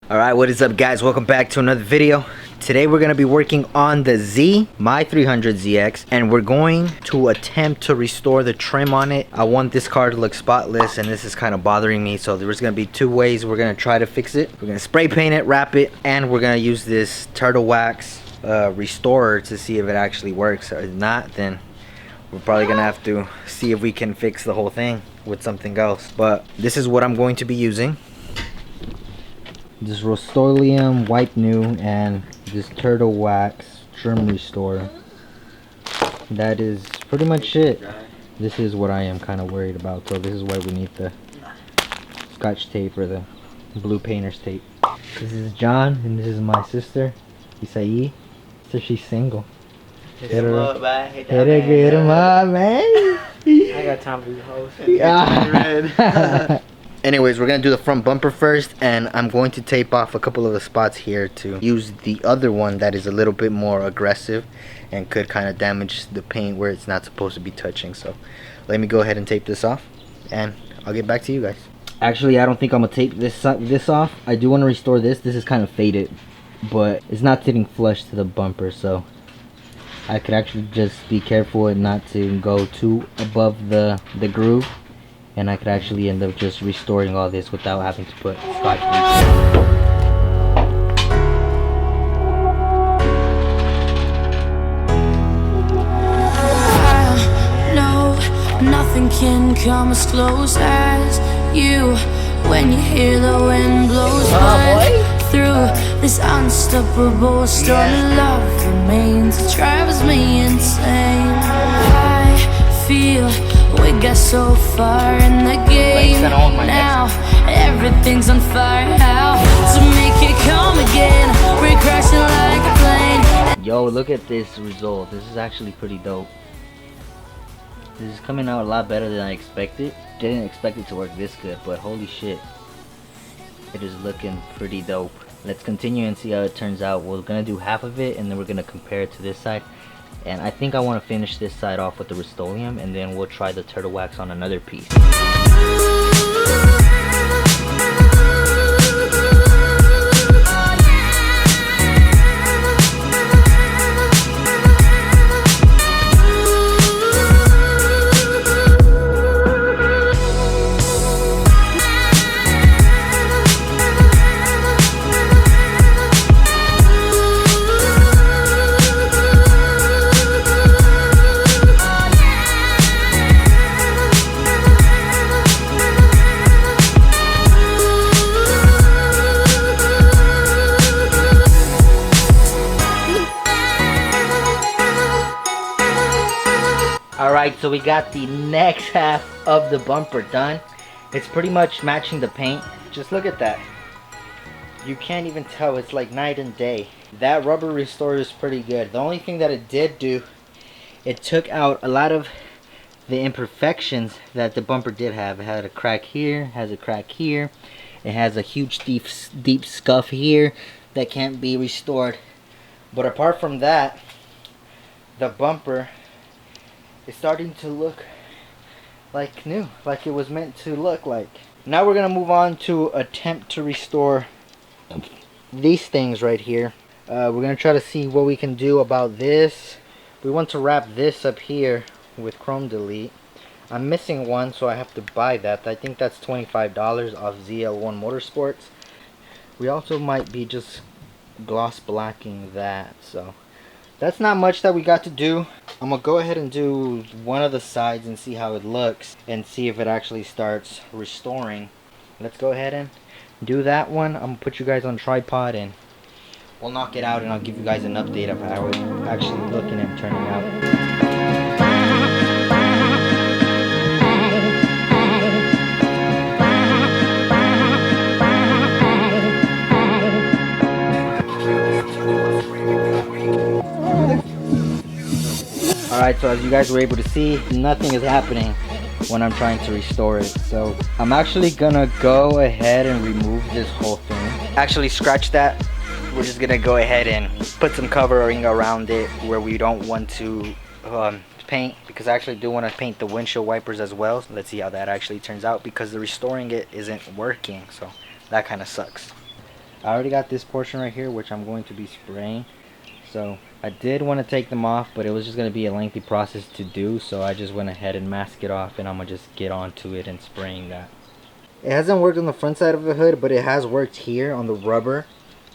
Alright, what is up guys? Welcome back to another video. Today we're going to be working on the Z, my 300ZX, and we're going to attempt to restore the trim on it. I want this car to look spotless and this is kind of bothering me, so there's going to be two ways we're going to try to fix it. We're going to spray paint it, wrap it, and we're going to use this turtle wax restorer to see if it actually works. Or if not, then we're probably going to have to see if we can fix the whole thing with something else. But this is what I'm going to be using. This Rust-Oleum Wipe New and this turtle wax trim restorer. That is pretty much it. This is what I am kind of worried about, so this is why we need the scotch tape or the blue painter's tape. This is John and this is my sister Isai. So she's single. Hit him up, man. Hit him up, man. I got time for you hoes. Yeah. Anyways, we're going to do the front bumper first, and I'm going to tape off a couple of the spots here to use the other one that is a little bit more aggressive and could kind of damage the paint where it's not supposed to be touching. So let me go ahead and tape this off and I'll get back to you guys. Actually, I don't think I'm going to tape this off. I do want to restore this. This is kind of faded, but it's not sitting flush to the bumper, so I could actually just be careful and not to go too above the groove. And I could actually end up just restoring all this without having to put scotch tape. Nothing can come as close as you when you hear the wind blows by through this unstoppable storm. Love remains, it drives me insane. I feel we got so far in the game now. Everything's on fire. How to make it come again? We're crashing like a plane. Yo, look at this result. This is actually pretty dope. This is coming out a lot better than I expected. Didn't expect it to work this good, but holy shit, it is looking pretty dope. Let's continue and see how it turns out. We're gonna do half of it and then we're gonna compare it to this side. And I think I want to finish this side off with the Rust-Oleum, and then we'll try the turtle wax on another piece. Alright, so we got the next half of the bumper done. It's pretty much matching the paint. Just look at that. You can't even tell, it's like night and day. That rubber restorer is pretty good. The only thing that it did do, it took out a lot of the imperfections that the bumper did have. It had a crack here, has a crack here. It has a huge deep scuff here that can't be restored. But apart from that, the bumper it's starting to look like new, like it was meant to look like. Now we're gonna move on to attempt to restore these things right here. We're gonna try to see what we can do about this. We want to wrap this up here with chrome delete. I'm missing one, so I have to buy that. I think that's $25 off ZL1 Motorsports. We also might be just gloss blacking that, so that's not much that we got to do. I'm gonna go ahead and do one of the sides and see how it looks and see if it actually starts restoring. Let's go ahead and do that one. I'm gonna put you guys on tripod and we'll knock it out and I'll give you guys an update of how it's actually looking and turning out. Alright, so as you guys were able to see, nothing is happening when I'm trying to restore it. So I'm actually gonna go ahead and remove this whole thing. Actually scratch that. We're just gonna go ahead and put some covering around it where we don't want to paint, because I actually do want to paint the windshield wipers as well. So let's see how that actually turns out, because the restoring it isn't working, so that kind of sucks. I already got this portion right here, which I'm going to be spraying. So I did want to take them off, but it was just going to be a lengthy process to do, so I just went ahead and masked it off, and I'm going to just get onto it and spraying that. It hasn't worked on the front side of the hood, but it has worked here on the rubber.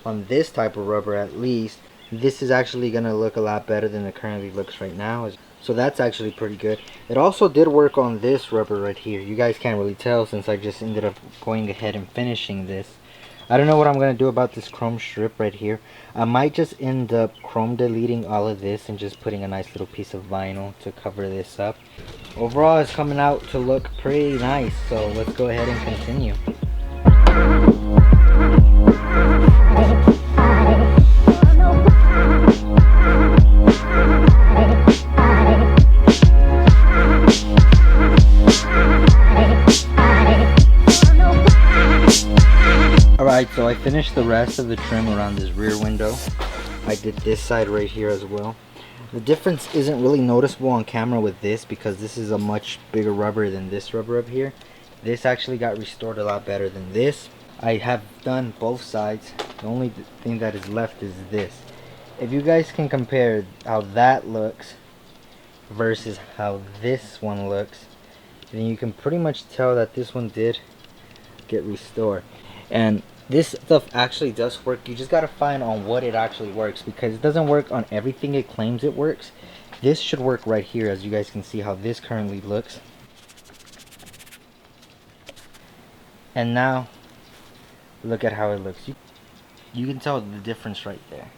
On this type of rubber at least. This is actually going to look a lot better than it currently looks right now. So that's actually pretty good. It also did work on this rubber right here. You guys can't really tell since I just ended up going ahead and finishing this. I don't know what I'm going to do about this chrome strip right here. I might just end up chrome deleting all of this and just putting a nice little piece of vinyl to cover this up. Overall, it's coming out to look pretty nice. So let's go ahead and continue. Alright, so I finished the rest of the trim around this rear window. I did this side right here as well. The difference isn't really noticeable on camera with this because this is a much bigger rubber than this rubber up here. This actually got restored a lot better than this. I have done both sides. The only thing that is left is this. If you guys can compare how that looks versus how this one looks, then you can pretty much tell that this one did get restored. And this stuff actually does work. You just gotta find on what it actually works, because it doesn't work on everything it claims it works. This should work right here, as you guys can see how this currently looks. And now look at how it looks. You can tell the difference right there.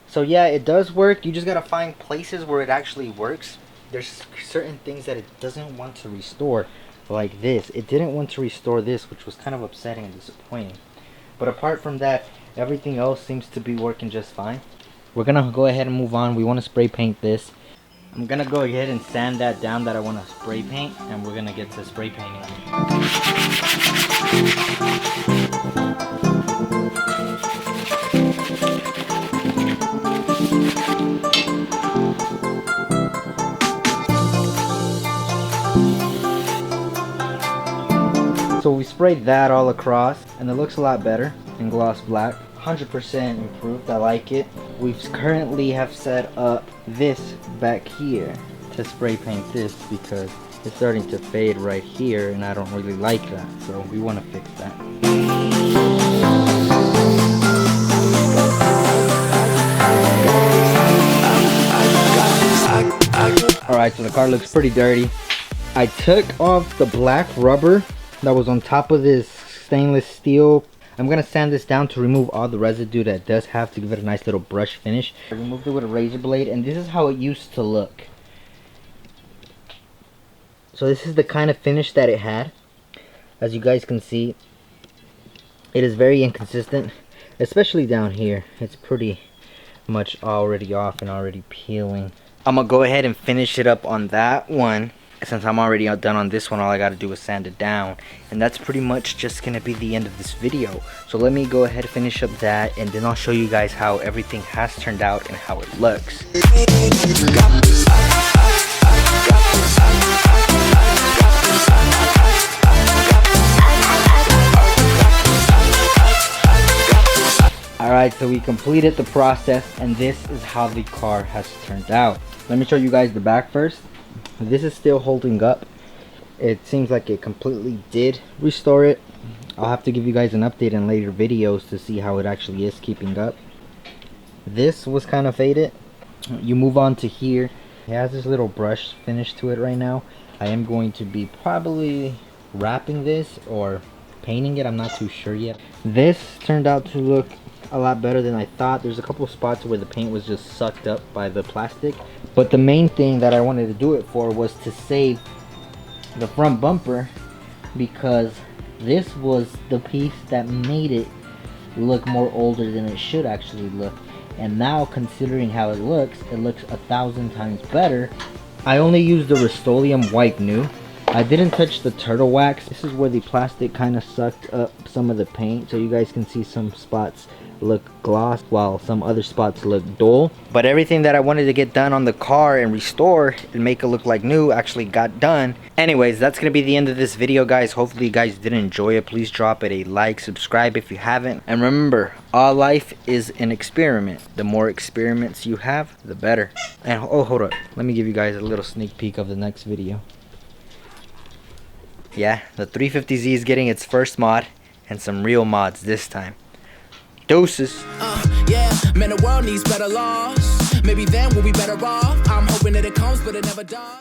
So yeah, it does work. You just gotta find places where it actually works. There's certain things that it doesn't want to restore, like this. It didn't want to restore this, which was kind of upsetting and disappointing. But apart from that, everything else seems to be working just fine. We're gonna go ahead and move on. We want to spray paint this. I'm gonna go ahead and sand that down that I want to spray paint, and we're gonna get to spray painting. So we sprayed that all across, and it looks a lot better in gloss black. 100% improved. I like it. We currently have set up this back here to spray paint this because it's starting to fade right here, and I don't really like that. So we want to fix that. Alright, so the car looks pretty dirty. I took off the black rubber that was on top of this stainless steel. I'm gonna sand this down to remove all the residue that it does have, to give it a nice little brush finish. I removed it with a razor blade, and this is how it used to look. So this is the kind of finish that it had. As you guys can see, it is very inconsistent, especially down here. It's pretty much already off and already peeling. I'm gonna go ahead and finish it up on that one. Since I'm already done on this one, all I gotta do is sand it down, and that's pretty much just gonna be the end of this video. So let me go ahead and finish up that, and then I'll show you guys how everything has turned out and how it looks. Alright, so we completed the process, and this is how the car has turned out. Let me show you guys the back first. This is still holding up. It seems like it completely did restore it. I'll have to give you guys an update in later videos to see how it actually is keeping up. This was kind of faded. You move on to here. It has this little brush finish to it right now. I am going to be probably wrapping this or painting it. I'm not too sure yet. This turned out to look a lot better than I thought. There's a couple spots where the paint was just sucked up by the plastic, but the main thing that I wanted to do it for was to save the front bumper, because this was the piece that made it look more older than it should actually look. And now, considering how it looks 1,000 times better. I only used the Rust-Oleum White New. I didn't touch the turtle wax. This is where the plastic kind of sucked up some of the paint, so you guys can see some spots look gloss while some other spots look dull. But everything that I wanted to get done on the car and restore and make it look like new actually got done. Anyways, that's gonna be the end of this video, guys. Hopefully you guys did enjoy it. Please drop it a like, subscribe if you haven't, and remember, all life is an experiment. The more experiments you have, the better. And oh, hold up, let me give you guys a little sneak peek of the next video. Yeah, the 350Z is getting its first mod, and some real mods this time. Doses. Yeah, man, the world needs better laws. Maybe then we'll be better off. I'm hoping that it comes, but it never does.